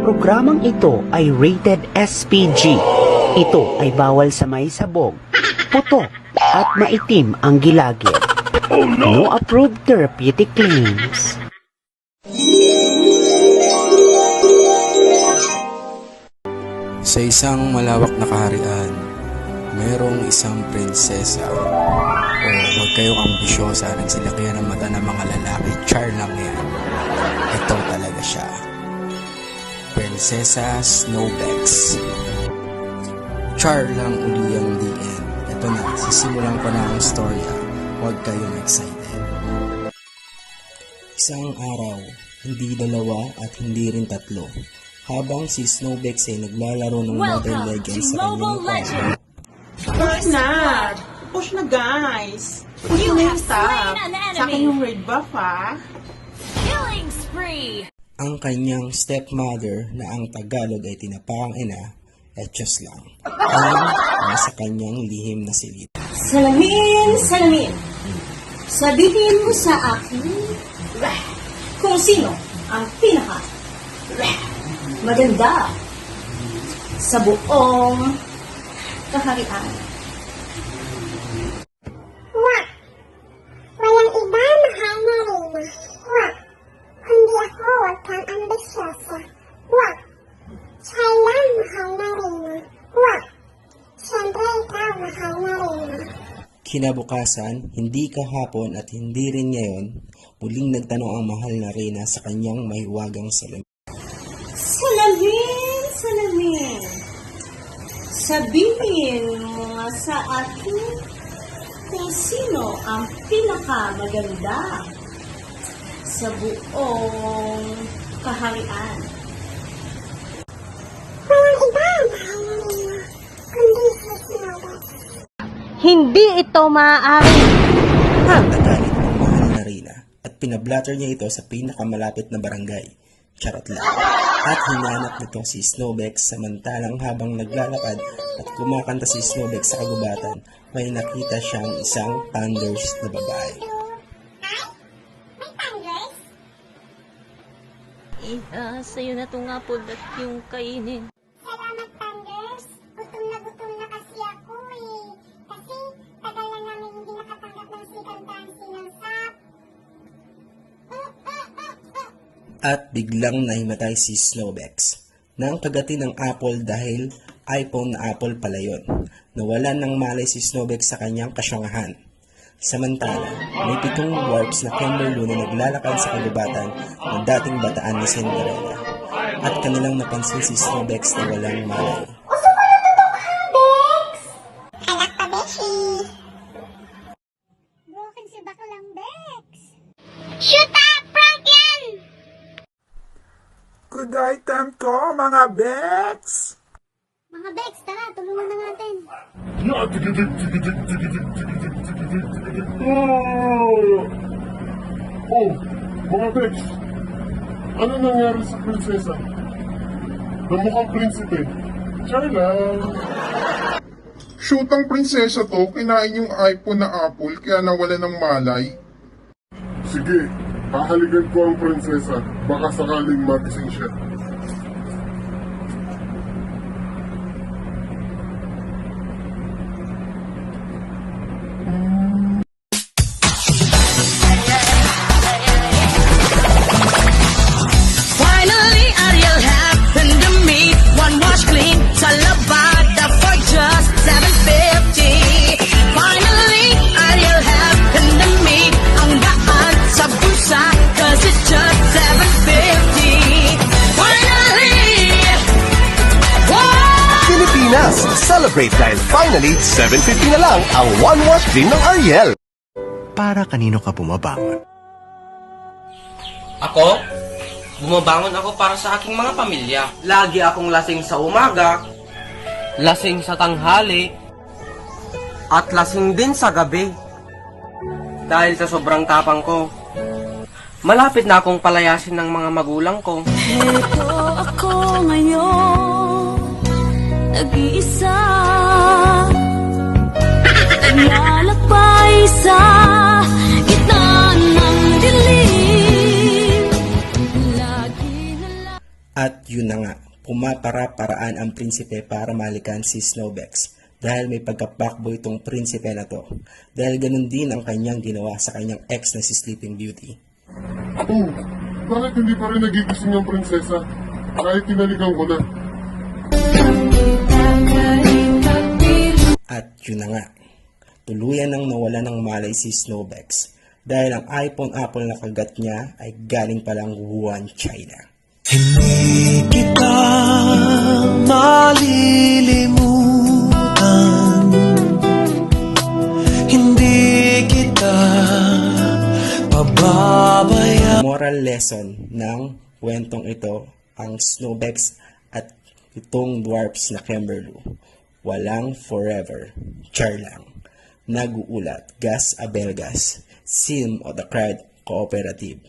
programang ito ay rated SPG. Ito ay bawal sa may sabog, putok, at maitim ang gilagid. No approved therapeutic claims. Sa isang malawak na kaharian, mayroong isang prinsesa. O huwag kayong ambisyosa, nagsilakihan ang mata ng mga lalaki. Char lang yan. Ito talaga siya. Prinsesa Snowbex. Char lang uli ang DN. Ito na, sisimulan ko na ang storya. Huwag kayong excited. Isang araw, hindi dalawa at hindi rin tatlo. Habang si Snowbex ay naglalaro ng Mobile Legends sa kanyang kwarto. Push na! Push na, guys! Push na yung stop! Sa akin yung red buff, ha? Killing spree! Ang kanyang stepmother na ang Tagalog ay tinapakang ina, etyos lang. Ang nasa kanyang lihim na silid. Salamin, salamin. Sabihin mo sa akin kung sino ang pinaka maganda sa buong kaharian. Wag! Walang iba, mahal na Reyna. Wag! Kundi ako, wag kang ambisyosa. Wag! Siya lang, mahal na Reyna. Wag! Siyempre ikaw, mahal na Reyna. Kinabukasan, hindi kahapon at hindi rin ngayon, muling nagtanong ang mahal na Reyna sa kanyang mahiwagang salamin. Salamin, salamin. Sabihin mo nga sa akin kung sino ang pinakamaganda sa buong kaharian. Walang iba, mahal na Reyna. Kundi si Snowbex. Hindi ito maaari. Nagalit ang mahal na Reyna at pinablatter niya ito sa pinakamalapit na barangay. Charot lang. At hinanap nito si Snowbex samantalang habang naglalakad at kumakanta si Snowbex sa kagubatan, may nakita siyang isang thunders na babae. May thunders? Sa'yo na itong apple at yung kainin. Salamat, Thunders. Gutom na kasi ako eh. Kasi tagal na namin hindi nakatanggap ng second dancing ng sap. At biglang nahimatay si Snowbex. Nang kagatin ng apple dahil iPhone na apple pala yun. Nawalan ng malay si Snowbex sa kanyang kasyungahan. Samantala, may 7 dwarfs na Kimberloo na naglalakad sa kagubatan ng dating bataan ni Cinderella. At kanilang napansin si Snowbex na walang malay. Anak pa, Beshi. Broken si Baklang Bex. Shoot up! Prank yan! Good item ko, mga Bex! Mga Bex, tara, tulungan na natin. Oh, mga Bex, ano nangyari sa prinsesa? Na mukhang prinsipe. Char lang. Shoot ang prinsesa to, kinain yung iPhone na apple kaya nawala ng malay. Sige, hahalikan ko ang prinsesa. Baka sakaling magising siya. Finally, Ariel happened to me. One wash clean, sa labada for just $7.50. Finally, Ariel happened to me. Ang daan sa bulsa, cause it's just $7.50. Finally! Wow! Pilipinas, celebrate dahil finally 750 na lang ang one wash cream ng Ariel. Para kanino ka bumabangon? Ako? Bumabangon ako para sa aking mga pamilya. Lagi akong lasing sa umaga, lasing sa tanghali, at lasing din sa gabi. Dahil sa sobrang tapang ko, malapit na akong palayasin ng mga magulang ko. Ito ako ngayon, nag-iisa, naglalakbay sa gitna ng dilim. Lagi na lang. At yun na nga, pumapara-paraan ang prinsipe para malikan si Snowbex dahil may pagkapakbo itong prinsipe na to. Dahil ganun din ang kanyang ginawa sa kanyang ex na si Sleeping Beauty. Oh, bakit hindi pa rin nagigising ang prinsesa? Kahit tinaligan ko na. At yun na nga, tuluyan nang nawala ng malay si Snowbex dahil ang iPhone Apple na kagat niya ay galing palang Wuhan, China. Hindi kita malilimutan. Hindi kita pababayaan. Moral lesson ng kwentong ito ang Snowbex at itong dwarfs na Kimberloo. Walang forever. Char lang. Nag-uulat. Gas Abelgas. Sim o the Crowd Cooperative.